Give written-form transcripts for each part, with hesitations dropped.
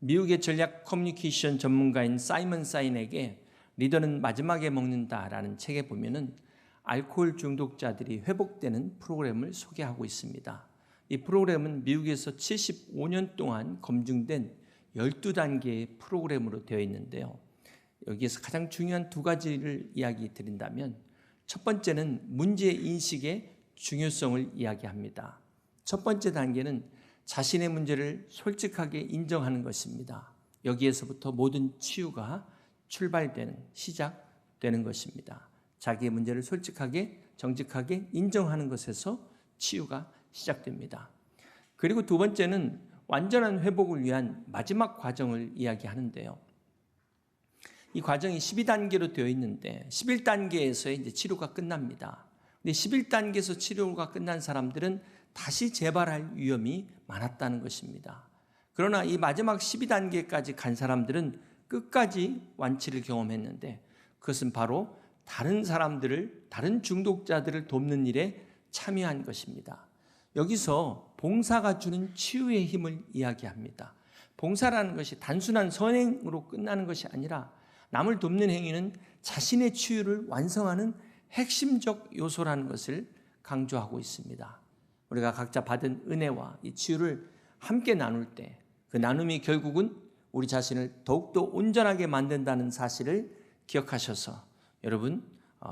미국의 전략 커뮤니케이션 전문가인 사이먼 사인에게 리더는 마지막에 먹는다라는 책에 보면은 알코올 중독자들이 회복되는 프로그램을 소개하고 있습니다. 이 프로그램은 미국에서 75년 동안 검증된 12단계의 프로그램으로 되어 있는데요. 여기에서 가장 중요한 두 가지를 이야기 드린다면 첫 번째는 문제인식의 중요성을 이야기합니다. 첫 번째 단계는 자신의 문제를 솔직하게 인정하는 것입니다. 여기에서부터 모든 치유가 시작되는 것입니다. 자기의 문제를 솔직하게 정직하게 인정하는 것에서 치유가 시작됩니다. 그리고 두 번째는 완전한 회복을 위한 마지막 과정을 이야기하는데요. 이 과정이 12단계로 되어 있는데 11단계에서 이제 치료가 끝납니다. 근데 11단계에서 치료가 끝난 사람들은 다시 재발할 위험이 많았다는 것입니다. 그러나 이 마지막 12단계까지 간 사람들은 끝까지 완치를 경험했는데 그것은 바로 다른 사람들을, 다른 중독자들을 돕는 일에 참여한 것입니다. 여기서 봉사가 주는 치유의 힘을 이야기합니다. 봉사라는 것이 단순한 선행으로 끝나는 것이 아니라 남을 돕는 행위는 자신의 치유를 완성하는 핵심적 요소라는 것을 강조하고 있습니다. 우리가 각자 받은 은혜와 이 치유를 함께 나눌 때 그 나눔이 결국은 우리 자신을 더욱더 온전하게 만든다는 사실을 기억하셔서 여러분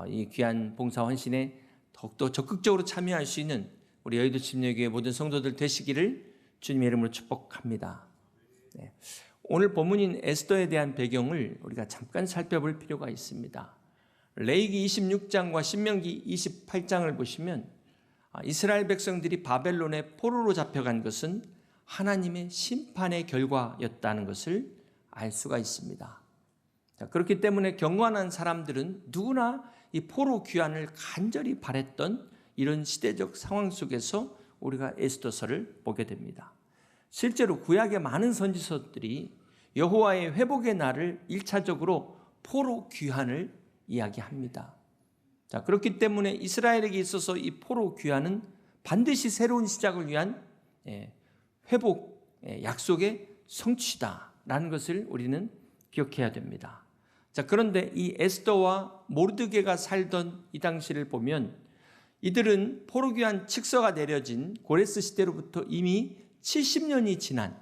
이 귀한 봉사 헌신에 더욱더 적극적으로 참여할 수 있는 우리 여의도 침례교회 모든 성도들 되시기를 주님의 이름으로 축복합니다. 네. 오늘 본문인 에스더에 대한 배경을 우리가 잠깐 살펴볼 필요가 있습니다. 레위기 26장과 신명기 28장을 보시면 이스라엘 백성들이 바벨론의 포로로 잡혀간 것은 하나님의 심판의 결과였다는 것을 알 수가 있습니다. 그렇기 때문에 경건한 사람들은 누구나 이 포로 귀환을 간절히 바랬던 이런 시대적 상황 속에서 우리가 에스더서를 보게 됩니다. 실제로 구약의 많은 선지서들이 여호와의 회복의 날을 1차적으로 포로 귀환을 이야기합니다. 자, 그렇기 때문에 이스라엘에게 있어서 이 포로 귀환은 반드시 새로운 시작을 위한 회복, 약속의 성취다라는 것을 우리는 기억해야 됩니다. 자, 그런데 이 에스더와 모르드게가 살던 이 당시를 보면 이들은 포로 귀환 칙서가 내려진 고레스 시대로부터 이미 70년이 지난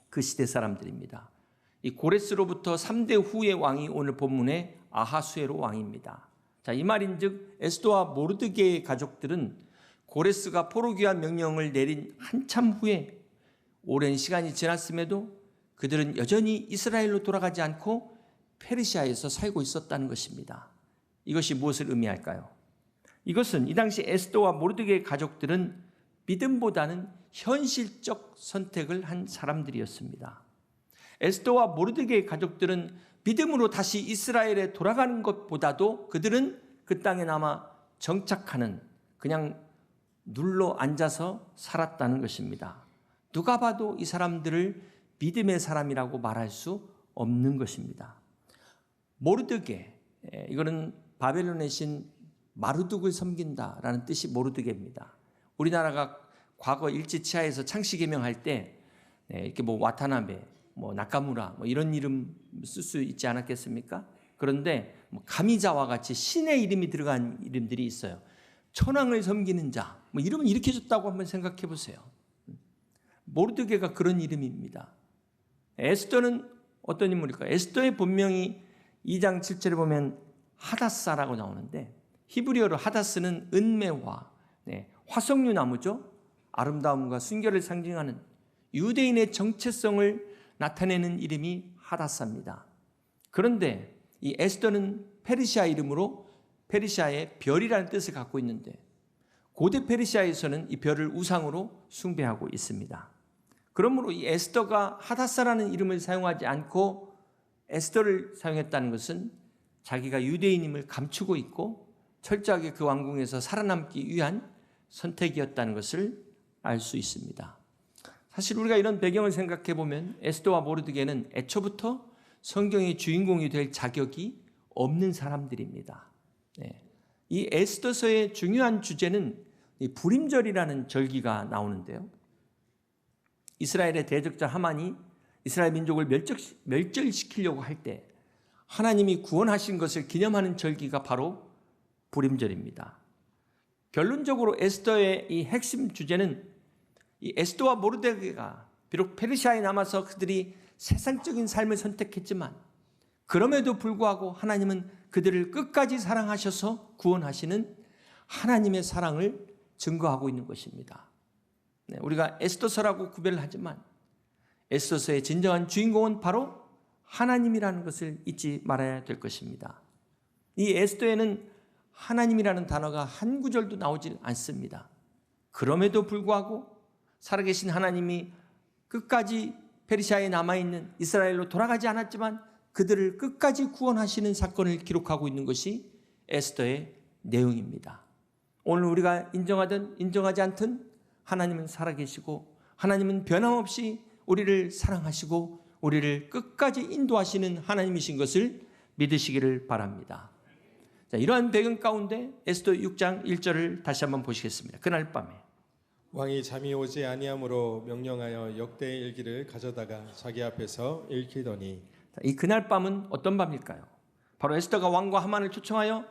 그 시대 사람들입니다. 이 고레스로부터 3대 후의 왕이 오늘 본문의 아하수에로 왕입니다. 자, 이 말인즉 에스더와 모르드게의 가족들은 고레스가 포로 귀환 명령을 내린 한참 후에 오랜 시간이 지났음에도 그들은 여전히 이스라엘로 돌아가지 않고 페르시아에서 살고 있었다는 것입니다. 이것이 무엇을 의미할까요? 이것은 이 당시 에스더와 모르드게의 가족들은 믿음보다는 현실적 선택을 한 사람들이었습니다. 에스더와 모르드게의 가족들은 믿음으로 다시 이스라엘에 돌아가는 것보다도 그들은 그 땅에 남아 정착하는, 그냥 눌러 앉아서 살았다는 것입니다. 누가 봐도 이 사람들을 믿음의 사람이라고 말할 수 없는 것입니다. 모르드게, 이거는 바벨론의 신 마르둑을 섬긴다라는 뜻이 모르드게입니다. 우리나라가 과거 일제 치하에서 창씨 개명할 때 이렇게 와타나베, 나카무라 이런 이름 쓸 수 있지 않았겠습니까? 그런데 가미자와 같이 신의 이름이 들어간 이름들이 있어요. 천황을 섬기는 자, 이름을 이렇게 줬다고 한번 생각해 보세요. 모르드게가 그런 이름입니다. 에스더는 어떤 인물일까요? 에스더의 본명이 2장 7절에 보면 하다사라고 나오는데 히브리어로 하다스는 은매화, 화석류 나무죠. 아름다움과 순결을 상징하는 유대인의 정체성을 나타내는 이름이 하다사입니다. 그런데 이 에스더는 페르시아 이름으로 페르시아의 별이라는 뜻을 갖고 있는데 고대 페르시아에서는 이 별을 우상으로 숭배하고 있습니다. 그러므로 이 에스더가 하다사라는 이름을 사용하지 않고 에스더를 사용했다는 것은 자기가 유대인임을 감추고 있고 철저하게 그 왕궁에서 살아남기 위한 선택이었다는 것을 알 수 있습니다. 사실 우리가 이런 배경을 생각해 보면 에스더와 모르드게는 애초부터 성경의 주인공이 될 자격이 없는 사람들입니다. 이 에스더서의 중요한 주제는 이 불임절이라는 절기가 나오는데요. 이스라엘의 대적자 하만이 이스라엘 민족을 멸절시키려고 할 때 하나님이 구원하신 것을 기념하는 절기가 바로 부림절입니다. 결론적으로 에스더의 이 핵심 주제는 이 에스더와 모르드게가 비록 페르시아에 남아서 그들이 세상적인 삶을 선택했지만 그럼에도 불구하고 하나님은 그들을 끝까지 사랑하셔서 구원하시는 하나님의 사랑을 증거하고 있는 것입니다. 우리가 에스더서라고 구별을 하지만 에스더서의 진정한 주인공은 바로 하나님이라는 것을 잊지 말아야 될 것입니다. 이 에스더에는 하나님이라는 단어가 한 구절도 나오질 않습니다. 그럼에도 불구하고 살아계신 하나님이 끝까지 페르시아에 남아있는 이스라엘로 돌아가지 않았지만 그들을 끝까지 구원하시는 사건을 기록하고 있는 것이 에스더의 내용입니다. 오늘 우리가 인정하든 인정하지 않든 하나님은 살아계시고 하나님은 변함없이 우리를 사랑하시고 우리를 끝까지 인도하시는 하나님이신 것을 믿으시기를 바랍니다. 자, 이러한 배경 가운데 에스더 6장 1절을 다시 한번 보시겠습니다. 그날 밤에 왕이 잠이 오지 아니하므로 명령하여 역대의 일기를 가져다가 자기 앞에서 읽히더니. 이 그날 밤은 어떤 밤일까요? 바로 에스더가 왕과 하만을 초청하여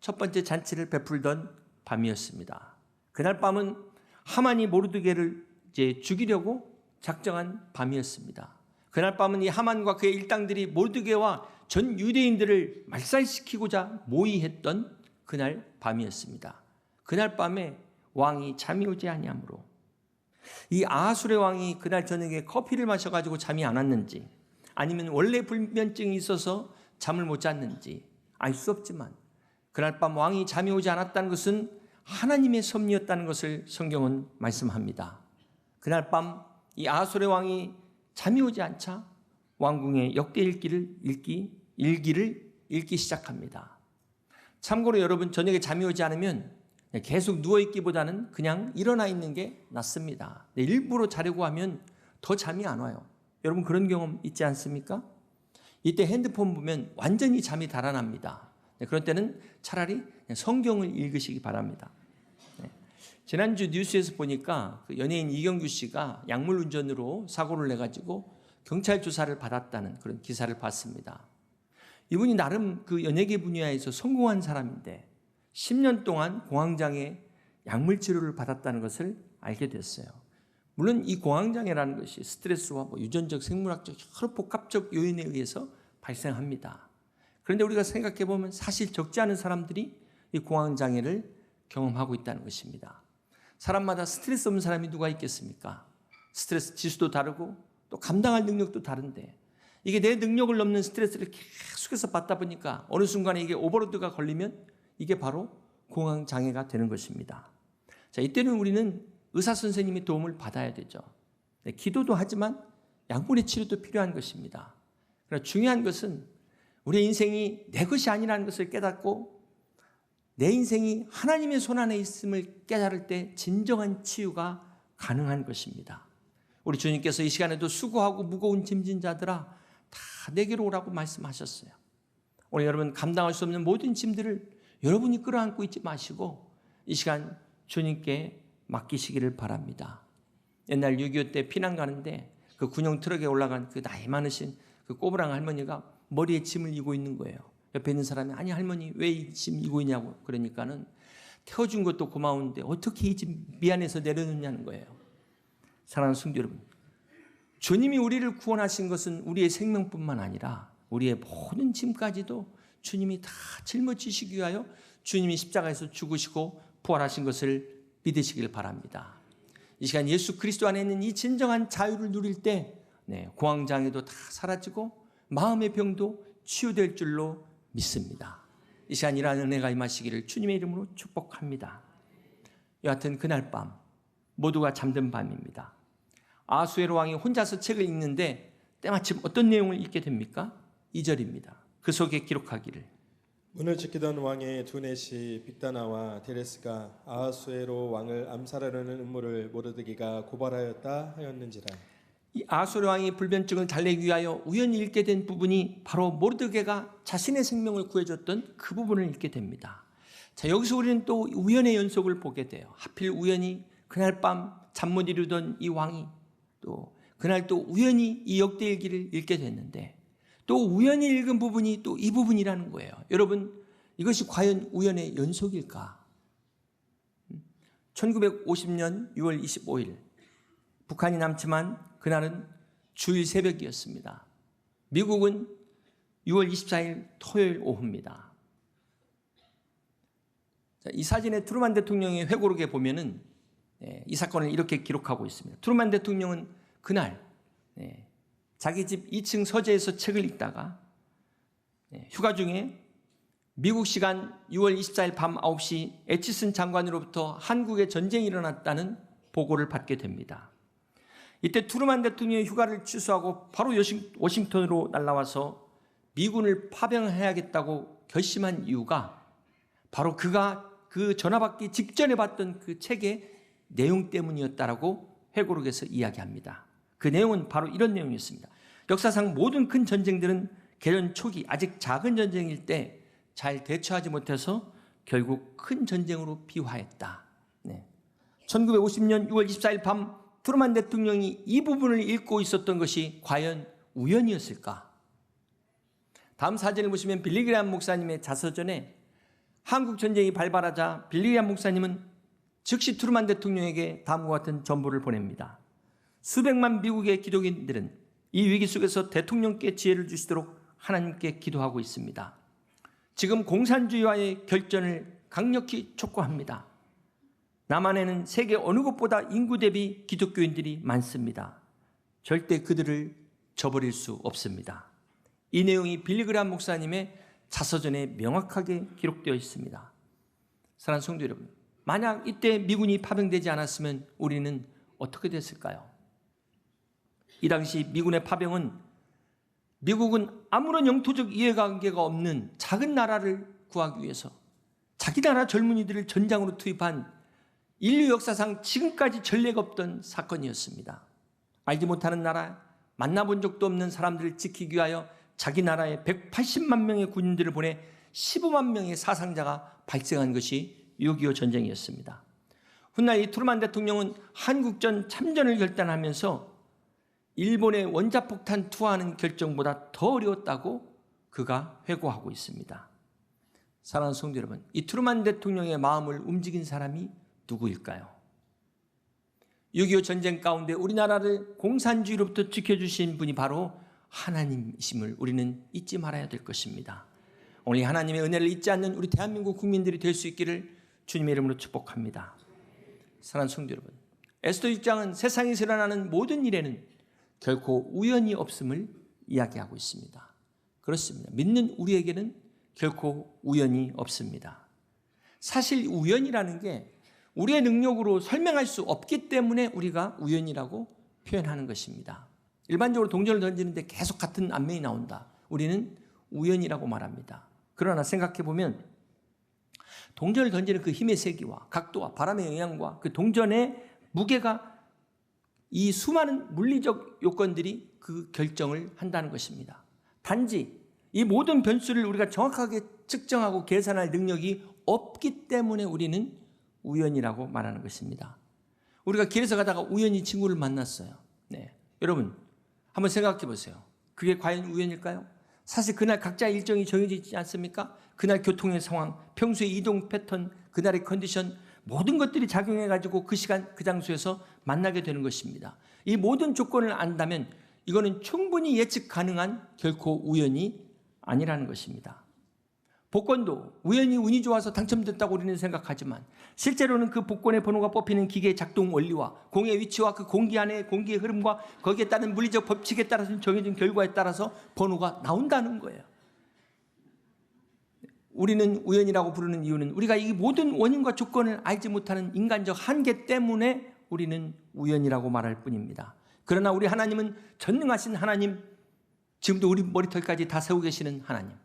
첫 번째 잔치를 베풀던 밤이었습니다. 그날 밤은 하만이 모르드게를 이제 죽이려고 작정한 밤이었습니다. 그날 밤은 이 하만과 그의 일당들이 모르드게와 전 유대인들을 말살시키고자 모의했던 그날 밤이었습니다. 그날 밤에 왕이 잠이 오지 아니하므로 이 아하술의 왕이 그날 저녁에 커피를 마셔가지고 잠이 안 왔는지 아니면 원래 불면증이 있어서 잠을 못 잤는지 알 수 없지만 그날 밤 왕이 잠이 오지 않았다는 것은 하나님의 섭리였다는 것을 성경은 말씀합니다. 그날 밤 이 아하술의 왕이 잠이 오지 않자 왕궁의 역대 일기를 읽기 시작합니다. 참고로 여러분 저녁에 잠이 오지 않으면 계속 누워있기보다는 그냥 일어나 있는 게 낫습니다. 일부러 자려고 하면 더 잠이 안 와요. 여러분 그런 경험 있지 않습니까? 이때 핸드폰 보면 완전히 잠이 달아납니다. 그런 때는 차라리 성경을 읽으시기 바랍니다. 지난주 뉴스에서 보니까 그 연예인 이경규 씨가 약물 운전으로 사고를 내가지고 경찰 조사를 받았다는 그런 기사를 봤습니다. 이분이 나름 그 연예계 분야에서 성공한 사람인데 10년 동안 공황장애 약물 치료를 받았다는 것을 알게 됐어요. 물론 이 공황장애라는 것이 스트레스와 유전적, 생물학적 여러 복합적 요인에 의해서 발생합니다. 그런데 우리가 생각해 보면 사실 적지 않은 사람들이 이 공황장애를 경험하고 있다는 것입니다. 사람마다 스트레스 없는 사람이 누가 있겠습니까? 스트레스 지수도 다르고 또 감당할 능력도 다른데 이게 내 능력을 넘는 스트레스를 계속해서 받다 보니까 어느 순간에 이게 오버로드가 걸리면 이게 바로 공황장애가 되는 것입니다. 자, 이때는 우리는 의사 선생님의 도움을 받아야 되죠. 기도도 하지만 약물의 치료도 필요한 것입니다. 그러나 중요한 것은 우리의 인생이 내 것이 아니라는 것을 깨닫고 내 인생이 하나님의 손안에 있음을 깨달을 때 진정한 치유가 가능한 것입니다. 우리 주님께서 이 시간에도 수고하고 무거운 짐진 자들아 다 내게로 오라고 말씀하셨어요. 오늘 여러분 감당할 수 없는 모든 짐들을 여러분이 끌어안고 있지 마시고 이 시간 주님께 맡기시기를 바랍니다. 옛날 6.25 때 피난 가는데 그 군용 트럭에 올라간 그 나이 많으신 그 꼬부랑 할머니가 머리에 짐을 이고 있는 거예요. 옆에 있는 사람이 아니 할머니 왜 이 짐 이고 있냐고 그러니까는 태워준 것도 고마운데 어떻게 이 짐 미안해서 내려놓냐는 거예요. 사랑하는 성도 여러분, 주님이 우리를 구원하신 것은 우리의 생명뿐만 아니라 우리의 모든 짐까지도 주님이 다 짊어지시기 위하여 주님이 십자가에서 죽으시고 부활하신 것을 믿으시길 바랍니다. 이 시간 예수 그리스도 안에 있는 이 진정한 자유를 누릴 때 공황장애도 다 사라지고 마음의 병도 치유될 줄로 믿습니다. 이 시간 이러한 은혜가 임하시기를 주님의 이름으로 축복합니다. 여하튼 그날 밤 모두가 잠든 밤입니다. 아하수에로 왕이 혼자서 책을 읽는데 때마침 어떤 내용을 읽게 됩니까? 2절입니다. 그 속에 기록하기를 문을 지키던 왕의 두넷이 빅다나와 데레스가 아하수에로 왕을 암살하려는 음모를 모르드게가 고발하였다 하였는지라. 이 아하수에로 왕이 불면증을 달래기 위하여 우연히 읽게 된 부분이 바로 모르드게가 자신의 생명을 구해줬던 그 부분을 읽게 됩니다. 자, 여기서 우리는 또 우연의 연속을 보게 돼요. 하필 우연히 그날 밤 잠 못 이루던 이 왕이 또 그날 또 우연히 이 역대일기를 읽게 됐는데 또 우연히 읽은 부분이 또 이 부분이라는 거예요. 여러분, 이것이 과연 우연의 연속일까? 1950년 6월 25일 북한이 남지만 그날은 주일 새벽이었습니다. 미국은 6월 24일 토요일 오후입니다. 이 사진에 트루만 대통령의 회고록에 보면은 이 사건을 이렇게 기록하고 있습니다. 트루만 대통령은 그날 자기 집 2층 서재에서 책을 읽다가 휴가 중에 미국 시간 6월 24일 밤 9시 애치슨 장관으로부터 한국에 전쟁이 일어났다는 보고를 받게 됩니다. 이때 트루만 대통령이 휴가를 취소하고 바로 워싱턴으로 날아와서 미군을 파병해야겠다고 결심한 이유가 바로 그가 그 전화 받기 직전에 봤던 그 책의 내용 때문이었다라고 회고록에서 이야기합니다. 그 내용은 바로 이런 내용이었습니다. 역사상 모든 큰 전쟁들은 개전 초기 아직 작은 전쟁일 때 잘 대처하지 못해서 결국 큰 전쟁으로 비화했다. 1950년 6월 24일 밤 트루만 대통령이 이 부분을 읽고 있었던 것이 과연 우연이었을까? 다음 사진을 보시면 빌리 그레이엄 목사님의 자서전에 한국 전쟁이 발발하자 빌리 그레이엄 목사님은 즉시 트루만 대통령에게 다음과 같은 전보를 보냅니다. 수백만 미국의 기독인들은 이 위기 속에서 대통령께 지혜를 주시도록 하나님께 기도하고 있습니다. 지금 공산주의와의 결전을 강력히 촉구합니다. 남한에는 세계 어느 곳보다 인구 대비 기독교인들이 많습니다. 절대 그들을 저버릴 수 없습니다. 이 내용이 빌리 그레이엄 목사님의 자서전에 명확하게 기록되어 있습니다. 사랑하는 성도 여러분, 만약 이때 미군이 파병되지 않았으면 우리는 어떻게 됐을까요? 이 당시 미군의 파병은 미국은 아무런 영토적 이해관계가 없는 작은 나라를 구하기 위해서 자기 나라 젊은이들을 전장으로 투입한 인류 역사상 지금까지 전례가 없던 사건이었습니다. 알지 못하는 나라, 만나본 적도 없는 사람들을 지키기 위하여 자기 나라에 180만 명의 군인들을 보내 15만 명의 사상자가 발생한 것이 6.25 전쟁이었습니다. 훗날 이 트루만 대통령은 한국전 참전을 결단하면서 일본의 원자폭탄 투하하는 결정보다 더 어려웠다고 그가 회고하고 있습니다. 사랑하는 성도 여러분, 이 트루만 대통령의 마음을 움직인 사람이 누구일까요? 6.25 전쟁 가운데 우리나라를 공산주의로부터 지켜주신 분이 바로 하나님이심을 우리는 잊지 말아야 될 것입니다. 오늘 하나님의 은혜를 잊지 않는 우리 대한민국 국민들이 될 수 있기를 주님의 이름으로 축복합니다. 사랑하는 성도 여러분, 에스더 6장은 세상에서 일어나는 모든 일에는 결코 우연이 없음을 이야기하고 있습니다. 그렇습니다. 믿는 우리에게는 결코 우연이 없습니다. 사실 우연이라는 게 우리의 능력으로 설명할 수 없기 때문에 우리가 우연이라고 표현하는 것입니다. 일반적으로 동전을 던지는데 계속 같은 안면이 나온다. 우리는 우연이라고 말합니다. 그러나 생각해보면 동전을 던지는 그 힘의 세기와 각도와 바람의 영향과 그 동전의 무게가 이 수많은 물리적 요건들이 그 결정을 한다는 것입니다. 단지 이 모든 변수를 우리가 정확하게 측정하고 계산할 능력이 없기 때문에 우리는 우연이라고 말하는 것입니다. 우리가 길에서 가다가 우연히 친구를 만났어요. 여러분 한번 생각해 보세요. 그게 과연 우연일까요? 사실 그날 각자의 일정이 정해져 있지 않습니까? 그날 교통의 상황, 평소의 이동 패턴, 그날의 컨디션, 모든 것들이 작용해가지고 그 시간 그 장소에서 만나게 되는 것입니다. 이 모든 조건을 안다면 이거는 충분히 예측 가능한 결코 우연이 아니라는 것입니다. 복권도 우연히 운이 좋아서 당첨됐다고 우리는 생각하지만 실제로는 그 복권의 번호가 뽑히는 기계의 작동 원리와 공의 위치와 그 공기 안의 공기의 흐름과 거기에 따른 물리적 법칙에 따라서 정해진 결과에 따라서 번호가 나온다는 거예요. 우리는 우연이라고 부르는 이유는 우리가 이 모든 원인과 조건을 알지 못하는 인간적 한계 때문에 우리는 우연이라고 말할 뿐입니다. 그러나 우리 하나님은 전능하신 하나님, 지금도 우리 머리털까지 다 세우고 계시는 하나님,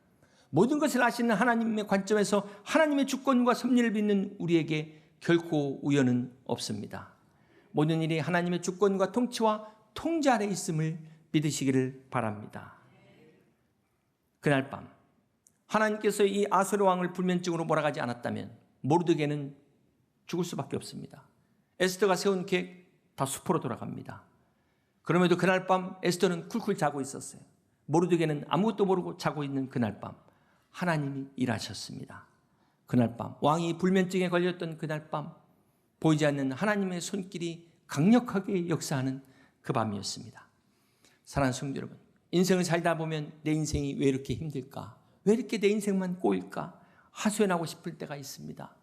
모든 것을 아시는 하나님의 관점에서 하나님의 주권과 섭리를 믿는 우리에게 결코 우연은 없습니다. 모든 일이 하나님의 주권과 통치와 통제 아래 있음을 믿으시기를 바랍니다. 그날 밤 하나님께서 이 아수르 왕을 불면증으로 몰아가지 않았다면 모르드게는 죽을 수밖에 없습니다. 에스더가 세운 계획 다 수포로 돌아갑니다. 그럼에도 그날 밤 에스더는 쿨쿨 자고 있었어요. 모르드게는 아무것도 모르고 자고 있는 그날 밤 하나님이 일하셨습니다. 그날 밤 왕이 불면증에 걸렸던 그날 밤 보이지 않는 하나님의 손길이 강력하게 역사하는 그 밤이었습니다. 사랑하는 성도 여러분, 인생을 살다 보면 내 인생이 왜 이렇게 힘들까? 왜 이렇게 내 인생만 꼬일까? 하소연하고 싶을 때가 있습니다.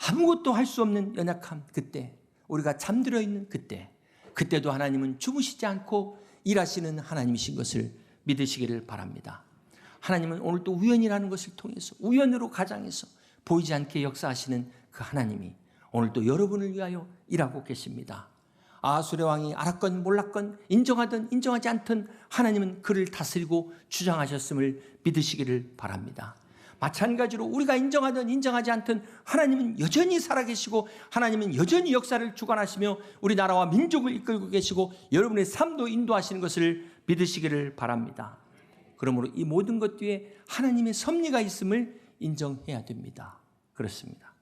아무것도 할 수 없는 연약함, 그때 우리가 잠들어 있는 그때도 하나님은 주무시지 않고 일하시는 하나님이신 것을 믿으시기를 바랍니다. 하나님은 오늘도 우연이라는 것을 통해서 우연으로 가장해서 보이지 않게 역사하시는 그 하나님이 오늘도 여러분을 위하여 일하고 계십니다. 아하술의 왕이 알았건 몰랐건 인정하든 인정하지 않든 하나님은 그를 다스리고 주장하셨음을 믿으시기를 바랍니다. 마찬가지로 우리가 인정하든 인정하지 않든 하나님은 여전히 살아계시고 하나님은 여전히 역사를 주관하시며 우리나라와 민족을 이끌고 계시고 여러분의 삶도 인도하시는 것을 믿으시기를 바랍니다. 그러므로 이 모든 것 뒤에 하나님의 섭리가 있음을 인정해야 됩니다. 그렇습니다.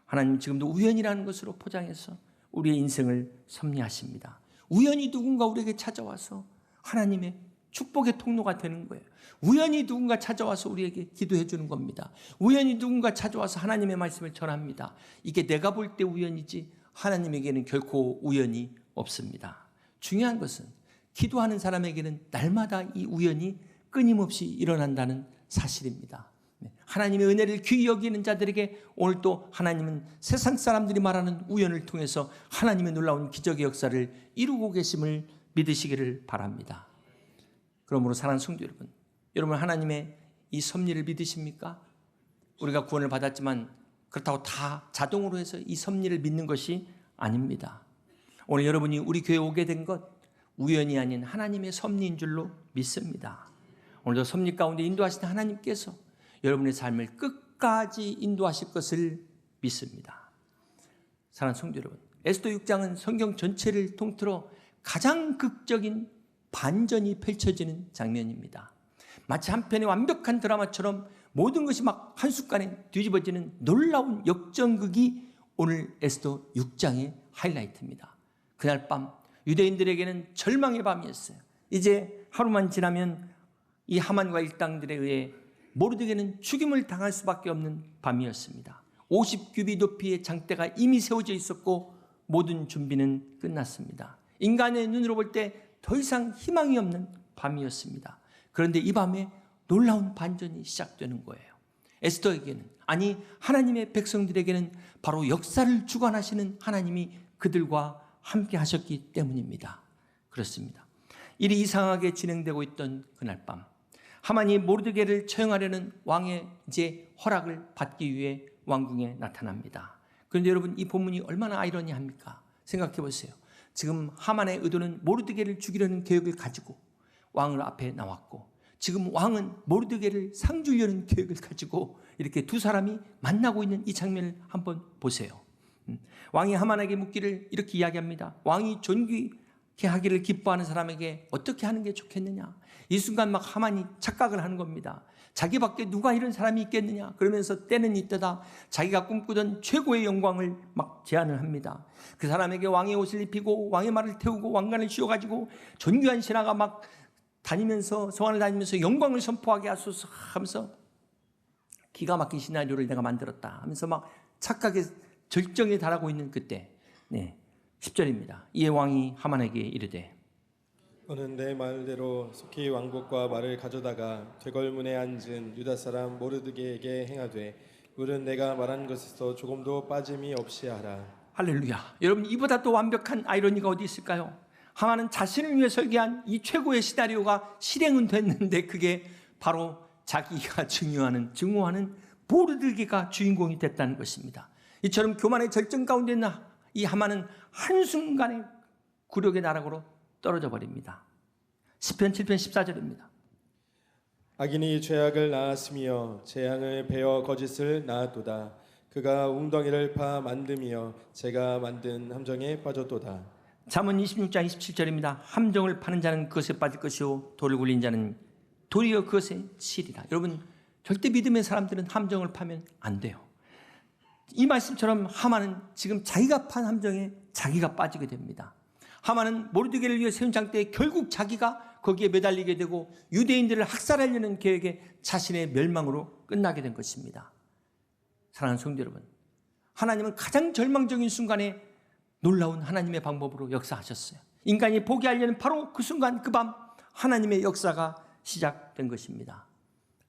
하나님 지금도 우연이라는 것으로 포장해서 우리의 인생을 섭리하십니다. 우연히 누군가 우리에게 찾아와서 하나님의 축복의 통로가 되는 거예요. 우연히 누군가 찾아와서 우리에게 기도해 주는 겁니다. 우연히 누군가 찾아와서 하나님의 말씀을 전합니다. 이게 내가 볼 때 우연이지 하나님에게는 결코 우연이 없습니다. 중요한 것은 기도하는 사람에게는 날마다 이 우연이 끊임없이 일어난다는 사실입니다. 하나님의 은혜를 귀히 여기는 자들에게 오늘도 하나님은 세상 사람들이 말하는 우연을 통해서 하나님의 놀라운 기적의 역사를 이루고 계심을 믿으시기를 바랍니다. 그러므로 사랑하는 성도 여러분, 여러분 하나님의 이 섭리를 믿으십니까? 우리가 구원을 받았지만 그렇다고 다 자동으로 해서 이 섭리를 믿는 것이 아닙니다. 오늘 여러분이 우리 교회에 오게 된 것 우연이 아닌 하나님의 섭리인 줄로 믿습니다. 오늘도 섭리 가운데 인도하시는 하나님께서 여러분의 삶을 끝까지 인도하실 것을 믿습니다. 사랑하는 성도 여러분, 에스더 6장은 성경 전체를 통틀어 가장 극적인 반전이 펼쳐지는 장면입니다. 마치 한 편의 완벽한 드라마처럼 모든 것이 막 한순간에 뒤집어지는 놀라운 역전극이 오늘 에스더 6장의 하이라이트입니다. 그날 밤 유대인들에게는 절망의 밤이었어요. 이제 하루만 지나면 이 하만과 일당들에 의해 모르드게는 죽임을 당할 수밖에 없는 밤이었습니다. 50규빗 높이의 장대가 이미 세워져 있었고 모든 준비는 끝났습니다. 인간의 눈으로 볼 때 더 이상 희망이 없는 밤이었습니다. 그런데 이 밤에 놀라운 반전이 시작되는 거예요. 에스더에게는, 아니 하나님의 백성들에게는 바로 역사를 주관하시는 하나님이 그들과 함께 하셨기 때문입니다. 그렇습니다. 일이 이상하게 진행되고 있던 그날 밤 하만이 모르드게를 처형하려는 왕의 이제 허락을 받기 위해 왕궁에 나타납니다. 그런데 여러분 이 본문이 얼마나 아이러니합니까? 생각해 보세요. 지금 하만의 의도는 모르드게를 죽이려는 계획을 가지고 왕을 앞에 나왔고 지금 왕은 모르드게를 상 주려는 계획을 가지고 이렇게 두 사람이 만나고 있는 이 장면을 한번 보세요. 왕이 하만에게 묻기를 이렇게 이야기합니다. 왕이 존귀케 하기를 기뻐하는 사람에게 어떻게 하는 게 좋겠느냐? 이 순간 막 하만이 착각을 하는 겁니다. 자기밖에 누가 이런 사람이 있겠느냐? 그러면서 때는 이때다 자기가 꿈꾸던 최고의 영광을 막 제안을 합니다. 그 사람에게 왕의 옷을 입히고 왕의 말을 태우고 왕관을 씌워가지고 존귀한 신하가 막 다니면서 성안을 다니면서 영광을 선포하게 하소서 하면서 기가 막힌 시나리오를 내가 만들었다 하면서 막 착각의 절정에 달하고 있는 그때 10절입니다. 이에 왕이 하만에게 이르되 너는 내 말대로 속히 왕복과 말을 가져다가 되걸문에 앉은 유다 사람 모르드게에게 행하되 물은 내가 말한 것에서 조금도 빠짐이 없이 하라. 할렐루야. 여러분 이보다 또 완벽한 아이러니가 어디 있을까요? 하만은 자신을 위해 설계한 이 최고의 시나리오가 실행은 됐는데 그게 바로 자기가 증오하는 모르드게가 주인공이 됐다는 것입니다. 이처럼 교만의 절정 가운데 있는 이 하만은 한순간에 굴욕의 나락으로 떨어져 버립니다. 시편 7편 14절입니다. 악인이 죄악을 낳았으며 재앙을 베어 거짓을 낳았도다. 그가 웅덩이를 파 만듦이여 제가 만든 함정에 빠졌도다. 잠언 26장 27절입니다. 함정을 파는 자는 그것에 빠질 것이요 돌을 굴린 자는 도리어 그것에 치리라. 여러분 절대 믿음의 사람들은 함정을 파면 안 돼요. 이 말씀처럼 하만은 지금 자기가 판 함정에 자기가 빠지게 됩니다. 하만은 모르드게를 위해 세운 장대에 결국 자기가 거기에 매달리게 되고 유대인들을 학살하려는 계획에 자신의 멸망으로 끝나게 된 것입니다. 사랑하는 성도 여러분, 하나님은 가장 절망적인 순간에 놀라운 하나님의 방법으로 역사하셨어요. 인간이 포기하려는 바로 그 순간, 그 밤 하나님의 역사가 시작된 것입니다.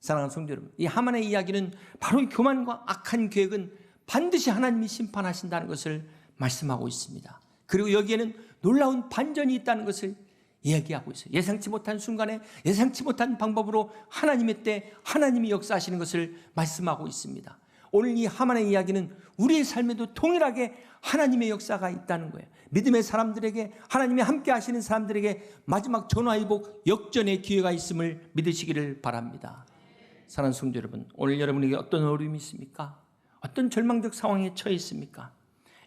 사랑하는 성도 여러분, 이 하만의 이야기는 바로 이 교만과 악한 계획은 반드시 하나님이 심판하신다는 것을 말씀하고 있습니다. 그리고 여기에는 놀라운 반전이 있다는 것을 이야기하고 있어요. 예상치 못한 순간에 예상치 못한 방법으로 하나님의 때 하나님이 역사하시는 것을 말씀하고 있습니다. 오늘 이 하만의 이야기는 우리의 삶에도 동일하게 하나님의 역사가 있다는 거예요. 믿음의 사람들에게, 하나님이 함께 하시는 사람들에게 마지막 전화위복 역전의 기회가 있음을 믿으시기를 바랍니다. 사랑하는 성도 여러분, 오늘 여러분에게 어떤 어려움이 있습니까? 어떤 절망적 상황에 처해 있습니까?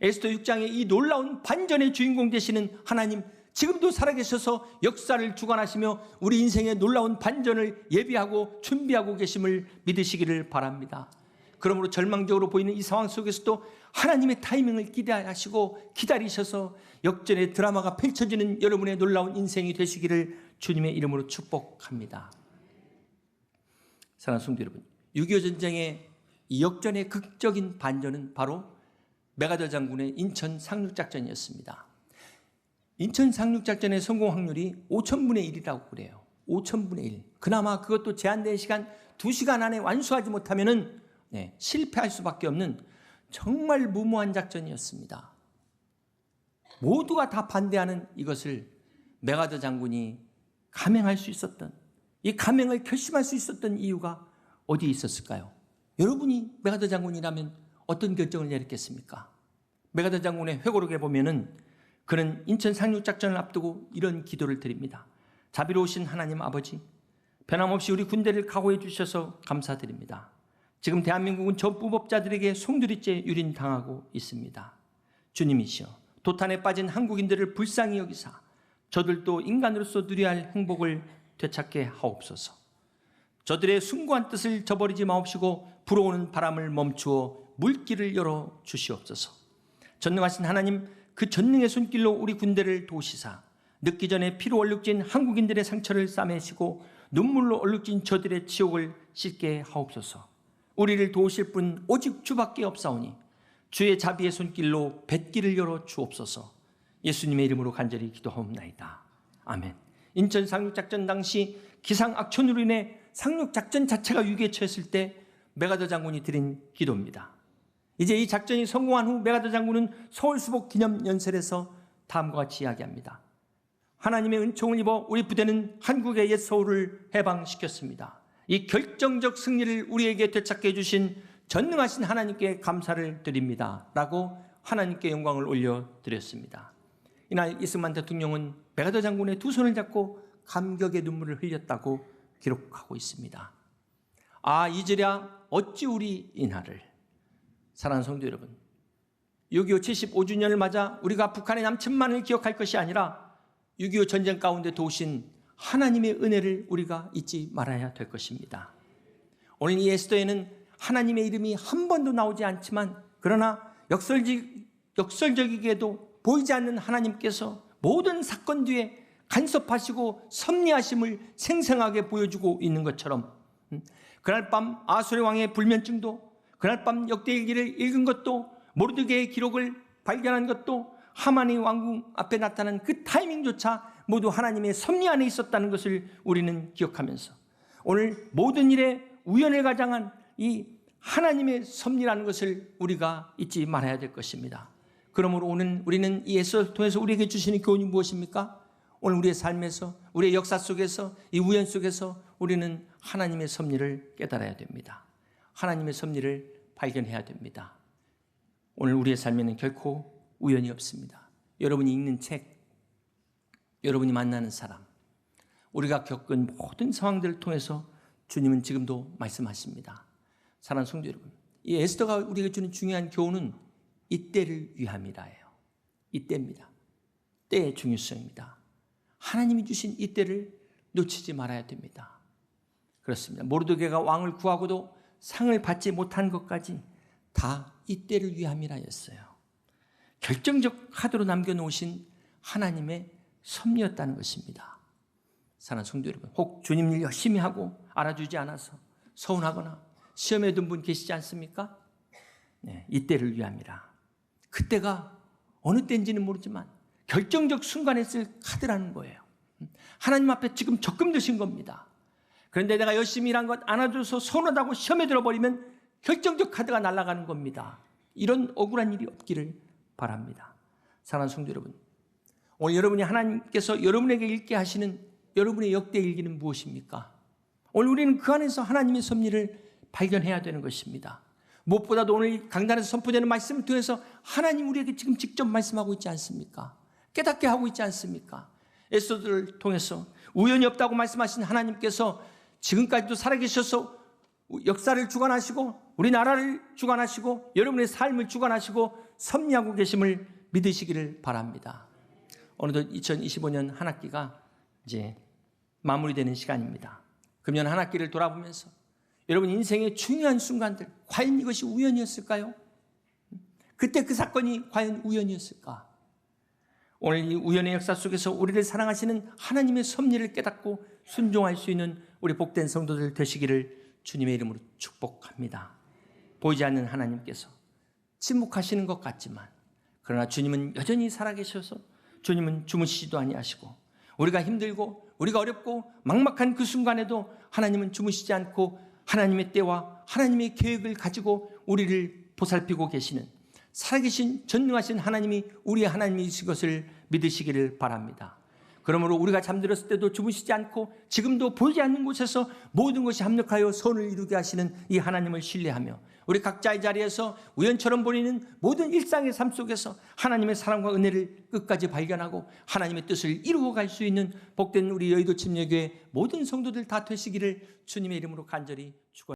에스더 6장의 이 놀라운 반전의 주인공 되시는 하나님, 지금도 살아계셔서 역사를 주관하시며 우리 인생의 놀라운 반전을 예비하고 준비하고 계심을 믿으시기를 바랍니다. 그러므로 절망적으로 보이는 이 상황 속에서도 하나님의 타이밍을 기대하시고 기다리셔서 역전의 드라마가 펼쳐지는 여러분의 놀라운 인생이 되시기를 주님의 이름으로 축복합니다. 사랑하는 성도 여러분, 6.25 전쟁의 이 역전의 극적인 반전은 바로 메가더 장군의 인천 상륙작전이었습니다. 인천 상륙작전의 성공 확률이 5000분의 1이라고 그래요. 5000분의 1. 그나마 그것도 제한된 시간 2시간 안에 완수하지 못하면 실패할 수밖에 없는 정말 무모한 작전이었습니다. 모두가 다 반대하는 이것을 메가더 장군이 감행할 수 있었던, 이 감행을 결심할 수 있었던 이유가 어디에 있었을까요? 여러분이 메가더 장군이라면 어떤 결정을 내렸겠습니까? 메가더 장군의 회고록에 보면은 그는 인천 상륙작전을 앞두고 이런 기도를 드립니다. 자비로우신 하나님 아버지, 변함없이 우리 군대를 각오해 주셔서 감사드립니다. 지금 대한민국은 저 무법자들에게 송두리째 유린당하고 있습니다. 주님이시여, 도탄에 빠진 한국인들을 불쌍히 여기사 저들도 인간으로서 누려야 할 행복을 되찾게 하옵소서. 저들의 숭고한 뜻을 저버리지 마옵시고 불어오는 바람을 멈추어 물길을 열어 주시옵소서. 전능하신 하나님, 그 전능의 손길로 우리 군대를 도우시사 늦기 전에 피로 얼룩진 한국인들의 상처를 싸매시고 눈물로 얼룩진 저들의 치욕을 씻게 하옵소서. 우리를 도우실 분 오직 주밖에 없사오니 주의 자비의 손길로 뱃길을 열어 주옵소서. 예수님의 이름으로 간절히 기도하옵나이다. 아멘. 인천 상륙작전 당시 기상악천으로 인해 상륙작전 자체가 위기에 처했을 때 메가더 장군이 드린 기도입니다. 이제 이 작전이 성공한 후 메가더 장군은 서울수복 기념연설에서 다음과 같이 이야기합니다. 하나님의 은총을 입어 우리 부대는 한국의 옛 서울을 해방시켰습니다. 이 결정적 승리를 우리에게 되찾게 해주신 전능하신 하나님께 감사를 드립니다. 라고 하나님께 영광을 올려드렸습니다. 이날 이승만 대통령은 메가더 장군의 두 손을 잡고 감격의 눈물을 흘렸다고 기록하고 있습니다. 아, 이제랴 어찌 우리 이날을. 사랑하는 성도 여러분, 6.25 75주년을 맞아 우리가 북한의 남천만을 기억할 것이 아니라 6.25 전쟁 가운데 도우신 하나님의 은혜를 우리가 잊지 말아야 될 것입니다. 오늘 이 에스더에는 하나님의 이름이 한 번도 나오지 않지만, 그러나 역설적이게도 보이지 않는 하나님께서 모든 사건 뒤에 간섭하시고 섭리하심을 생생하게 보여주고 있는 것처럼, 그날 밤 아수르 왕의 불면증도, 그날 밤 역대일기를 읽은 것도, 모르드게의 기록을 발견한 것도, 하만의 왕궁 앞에 나타난 그 타이밍조차 모두 하나님의 섭리 안에 있었다는 것을 우리는 기억하면서 오늘 모든 일에 우연을 가장한 이 하나님의 섭리라는 것을 우리가 잊지 말아야 될 것입니다. 그러므로 오늘 우리는 이 에스더를 통해서 우리에게 주시는 교훈이 무엇입니까? 오늘 우리의 삶에서, 우리의 역사 속에서, 이 우연 속에서 우리는 하나님의 섭리를 깨달아야 됩니다. 하나님의 섭리를 발견해야 됩니다. 오늘 우리의 삶에는 결코 우연이 없습니다. 여러분이 읽는 책, 여러분이 만나는 사람, 우리가 겪은 모든 상황들을 통해서 주님은 지금도 말씀하십니다. 사랑하는 성도 여러분, 이 에스더가 우리에게 주는 중요한 교훈은 이때를 위함이라예요. 이때입니다. 때의 중요성입니다. 하나님이 주신 이때를 놓치지 말아야 됩니다. 그렇습니다. 모르드게가 왕을 구하고도 상을 받지 못한 것까지 다 이때를 위함이라였어요. 결정적 카드로 남겨놓으신 하나님의 섭리였다는 것입니다. 사랑하는 성도 여러분, 혹 주님 일 열심히 하고 알아주지 않아서 서운하거나 시험에 든 분 계시지 않습니까? 네, 이때를 위함이라. 그때가 어느 때인지는 모르지만 결정적 순간에 쓸 카드라는 거예요. 하나님 앞에 지금 적금 드신 겁니다. 그런데 내가 열심히 일한 것 안아줘서 서운하다고 시험에 들어버리면 결정적 카드가 날아가는 겁니다. 이런 억울한 일이 없기를 바랍니다. 사랑하는 성도 여러분, 오늘 여러분이 하나님께서 여러분에게 읽게 하시는 여러분의 역대 일기는 무엇입니까? 오늘 우리는 그 안에서 하나님의 섭리를 발견해야 되는 것입니다. 무엇보다도 오늘 강단에서 선포되는 말씀을 통해서 하나님 우리에게 지금 직접 말씀하고 있지 않습니까? 깨닫게 하고 있지 않습니까? 에스더를 통해서 우연이 없다고 말씀하신 하나님께서 지금까지도 살아계셔서 역사를 주관하시고 우리나라를 주관하시고 여러분의 삶을 주관하시고 섭리하고 계심을 믿으시기를 바랍니다. 어느덧 2025년 한 학기가 이제 마무리되는 시간입니다. 금년 한 학기를 돌아보면서 여러분 인생의 중요한 순간들, 과연 이것이 우연이었을까요? 그때 그 사건이 과연 우연이었을까? 오늘 이 우연의 역사 속에서 우리를 사랑하시는 하나님의 섭리를 깨닫고 순종할 수 있는 우리 복된 성도들 되시기를 주님의 이름으로 축복합니다. 보이지 않는 하나님께서 침묵하시는 것 같지만 그러나 주님은 여전히 살아계셔서 주님은 주무시지도 아니하시고 우리가 힘들고 우리가 어렵고 막막한 그 순간에도 하나님은 주무시지 않고 하나님의 때와 하나님의 계획을 가지고 우리를 보살피고 계시는 살아계신 전능하신 하나님이 우리의 하나님이신 것을 믿으시기를 바랍니다. 그러므로 우리가 잠들었을 때도 주무시지 않고 지금도 보이지 않는 곳에서 모든 것이 합력하여 선을 이루게 하시는 이 하나님을 신뢰하며 우리 각자의 자리에서 우연처럼 보이는 모든 일상의 삶 속에서 하나님의 사랑과 은혜를 끝까지 발견하고 하나님의 뜻을 이루어갈 수 있는 복된 우리 여의도 침례교회 모든 성도들 다 되시기를 주님의 이름으로 간절히 축원합니다.